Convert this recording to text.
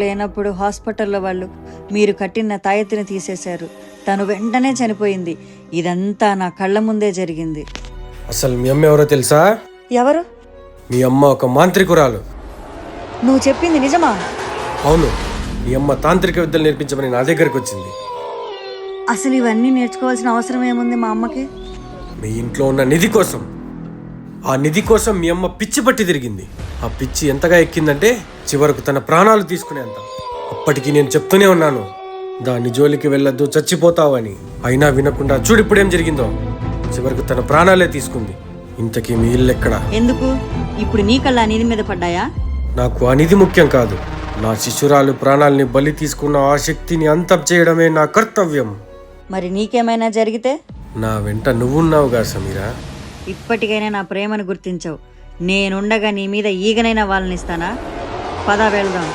లేనప్పుడు హాస్పిటల్లో వాళ్ళు మీరు కట్టిన తాయెత్తుని తీసేశారు. తను వెంటనే చనిపోయింది. ఇదంతా నా కళ్ళ ముందే జరిగింది. అసలు మీ అమ్మ ఎవరో తెలుసా? ఎవరు? మీ అమ్మ ఒక మాంత్రికురాలు. నువ్వు చెప్పింది నిజమా? అవును, మీ అమ్మ తాంత్రిక విద్యలు నేర్పించమని నా దగ్గరకు వచ్చింది. అసలు ఇవన్నీ నేర్చుకోవాల్సిన అవసరం ఏముంది మా అమ్మకి? మీ ఇంట్లో ఉన్న నిధి కోసం, ఆ నిధి కోసం మీ అమ్మ పిచ్చి పట్టి తిరిగింది. ఆ పిచ్చి ఎంతగా ఎక్కిందంటే చివరకు తన ప్రాణాలు తీసుకునేంత. అప్పటికి నేను చెప్తూనే ఉన్నాను, దాని జోలికి వెళ్ళొద్దు, చచ్చిపోతావని. అయినా వినకుండా చూడు ఇప్పుడేం జరిగిందో. చివరకు తన ప్రాణాలే తీసుకుంది. ఇంతకీ మీ ఇల్లు ఎక్కడ? ఎందుకు ఇప్పుడు నీ కళ్ళ నిధి మీద పడ్డాయా? నాకు ఆ నిధి ముఖ్యం కాదు. నా శిశురాలు ప్రాణాలని బలి తీసుకున్న ఆ శక్తిని అంతం చేయడమే నా కర్తవ్యం. మరి నీకేమైనా జరిగితే? నా వెంట నువ్వున్నావుగా సమీరా. ఇప్పటికైనా నా ప్రేమను గుర్తించవు. నేనుండగా నీ మీద ఈగనైనా వాళ్ళనిస్తానా? పద వెళ్దాం.